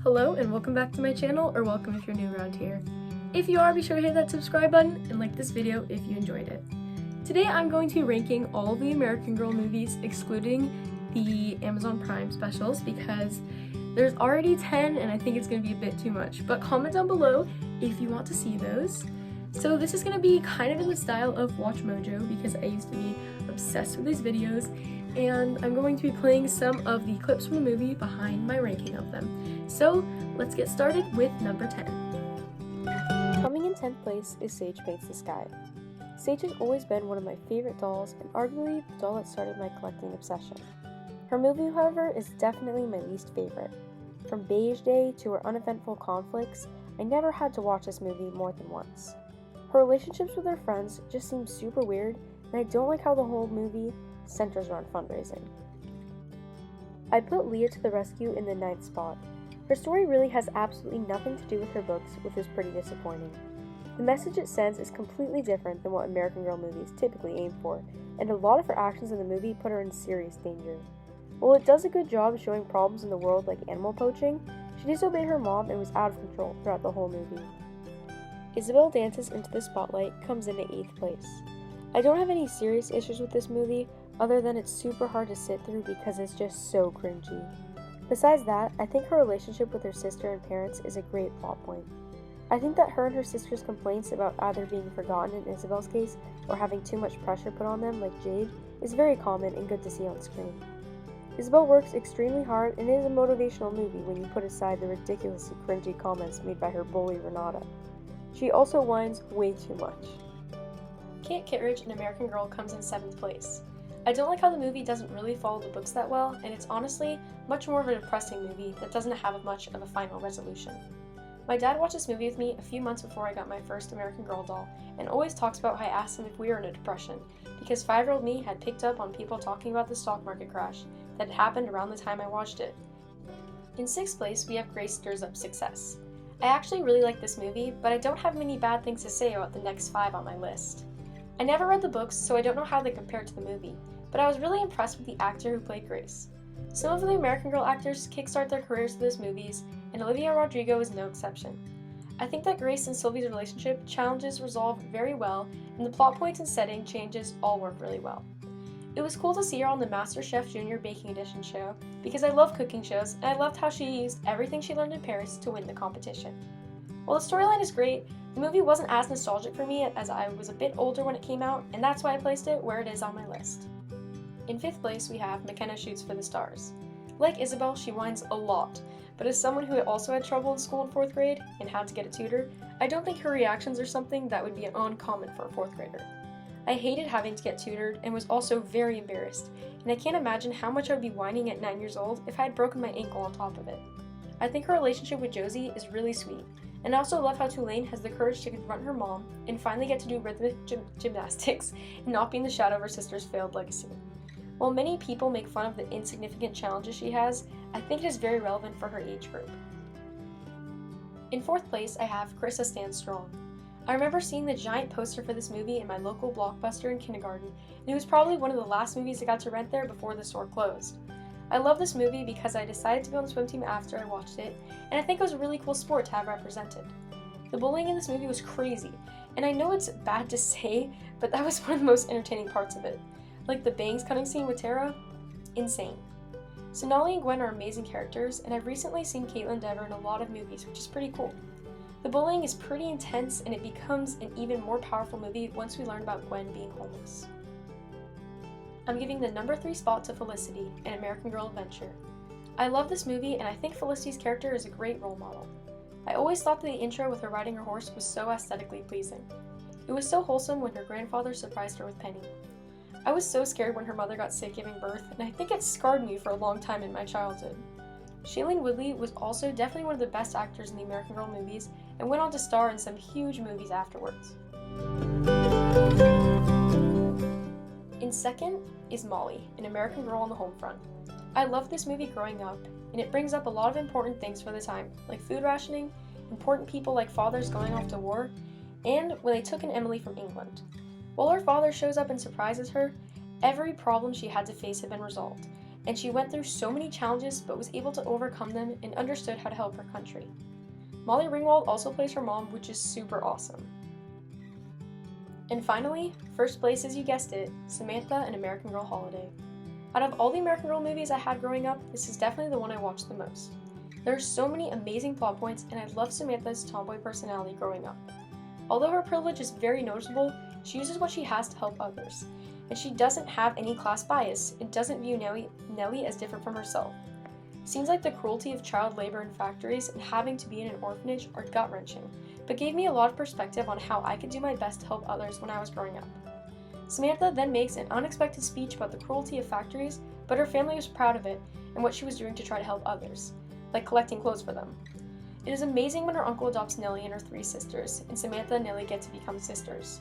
Hello and welcome back to my channel, or welcome if you're new around here. If you are, be sure to hit that subscribe button and like this video if you enjoyed it. Today I'm going to be ranking all of the American Girl movies, excluding the Amazon Prime specials, because there's already 10 and I think it's going to be a bit too much. But comment down below if you want to see those. So this is going to be kind of in the style of Watch Mojo, because I used to be obsessed with these videos, and I'm going to be playing some of the clips from the movie behind my ranking of them. So let's get started with number 10. Coming in 10th place is Sage Paints the Sky. Sage has always been one of my favorite dolls, and arguably the doll that started my collecting obsession. Her movie, however, is definitely my least favorite. From Beige Day to her uneventful conflicts, I never had to watch this movie more than once. Her relationships with her friends just seem super weird, and I don't like how the whole movie centers around fundraising. I put Leah to the Rescue in the 9th spot. Her story really has absolutely nothing to do with her books, which was pretty disappointing. The message it sends is completely different than what American Girl movies typically aim for, and a lot of her actions in the movie put her in serious danger. While it does a good job showing problems in the world like animal poaching, she disobeyed her mom and was out of control throughout the whole movie. Isabel Dances Into the Spotlight comes in at 8th place. I don't have any serious issues with this movie, other than it's super hard to sit through because it's just so cringy. Besides that, I think her relationship with her sister and parents is a great plot point. I think that her and her sister's complaints about either being forgotten in Isabel's case or having too much pressure put on them like Jade is very common and good to see on screen. Isabel works extremely hard and it is a motivational movie when you put aside the ridiculously cringy comments made by her bully Renata. She also whines way too much. Kate Kittredge in American Girl comes in 7th place. I don't like how the movie doesn't really follow the books that well, and it's honestly much more of a depressing movie that doesn't have much of a final resolution. My dad watched this movie with me a few months before I got my first American Girl doll, and always talks about how I asked him if we were in a depression, because 5-year-old me had picked up on people talking about the stock market crash that had happened around the time I watched it. In 6th place, we have Grace Stirs Up Success. I actually really like this movie, but I don't have many bad things to say about the next 5 on my list. I never read the books, so I don't know how they compare to the movie, but I was really impressed with the actor who played Grace. Some of the American Girl actors kickstart their careers with these movies, and Olivia Rodrigo is no exception. I think that Grace and Sylvie's relationship challenges resolve very well, and the plot points and setting changes all work really well. It was cool to see her on the MasterChef Junior Baking Edition show, because I love cooking shows, and I loved how she used everything she learned in Paris to win the competition. While the storyline is great, the movie wasn't as nostalgic for me as I was a bit older when it came out, and that's why I placed it where it is on my list. In 5th place, we have McKenna Shoots for the Stars. Like Isabel, she whines a lot, but as someone who also had trouble in school in 4th grade and had to get a tutor, I don't think her reactions are something that would be uncommon for a 4th grader. I hated having to get tutored and was also very embarrassed, and I can't imagine how much I would be whining at 9 years old if I had broken my ankle on top of it. I think her relationship with Josie is really sweet, and I also love how Tulane has the courage to confront her mom and finally get to do rhythmic gymnastics and not be in the shadow of her sister's failed legacy. While many people make fun of the insignificant challenges she has, I think it is very relevant for her age group. In 4th place, I have Carissa Stands Strong. I remember seeing the giant poster for this movie in my local Blockbuster in kindergarten, and it was probably one of the last movies I got to rent there before the store closed. I love this movie because I decided to be on the swim team after I watched it, and I think it was a really cool sport to have represented. The bullying in this movie was crazy, and I know it's bad to say, but that was one of the most entertaining parts of it. Like the bangs cutting scene with Tara, insane. Sonali and Gwen are amazing characters, and I've recently seen Kaitlyn Dever in a lot of movies, which is pretty cool. The bullying is pretty intense, and it becomes an even more powerful movie once we learn about Gwen being homeless. I'm giving the number 3 spot to Felicity in American Girl Adventure. I love this movie, and I think Felicity's character is a great role model. I always thought that the intro with her riding her horse was so aesthetically pleasing. It was so wholesome when her grandfather surprised her with Penny. I was so scared when her mother got sick giving birth, and I think it scarred me for a long time in my childhood. Shailene Woodley was also definitely one of the best actors in the American Girl movies, and went on to star in some huge movies afterwards. In 2nd is Molly, an American Girl on the Home Front. I loved this movie growing up, and it brings up a lot of important things for the time, like food rationing, important people like fathers going off to war, and when they took in Emily from England. While her father shows up and surprises her, every problem she had to face had been resolved, and she went through so many challenges but was able to overcome them and understood how to help her country. Molly Ringwald also plays her mom, which is super awesome. And finally, first place, as you guessed it, Samantha in American Girl Holiday. Out of all the American Girl movies I had growing up, this is definitely the one I watched the most. There are so many amazing plot points, and I love Samantha's tomboy personality growing up. Although her privilege is very noticeable, she uses what she has to help others, and she doesn't have any class bias and doesn't view Nellie as different from herself. Scenes like the cruelty of child labor in factories and having to be in an orphanage are gut-wrenching, but gave me a lot of perspective on how I could do my best to help others when I was growing up. Samantha then makes an unexpected speech about the cruelty of factories, but her family was proud of it and what she was doing to try to help others, like collecting clothes for them. It is amazing when her uncle adopts Nellie and her 3 sisters, and Samantha and Nellie get to become sisters.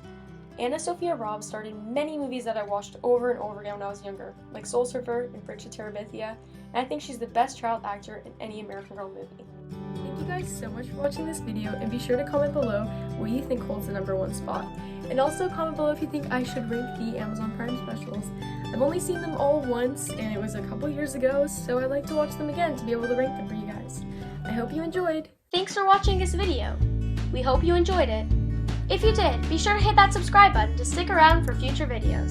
Anna Sophia Robb starred in many movies that I watched over and over again when I was younger, like Soul Surfer and Bridge to Terabithia, and I think she's the best child actor in any American Girl movie. Thank you guys so much for watching this video, and be sure to comment below what you think holds the #1 spot. And also comment below if you think I should rank the Amazon Prime specials. I've only seen them all once, and it was a couple years ago, so I'd like to watch them again to be able to rank them for you guys. I hope you enjoyed. Thanks for watching this video. We hope you enjoyed it. If you did, be sure to hit that subscribe button to stick around for future videos.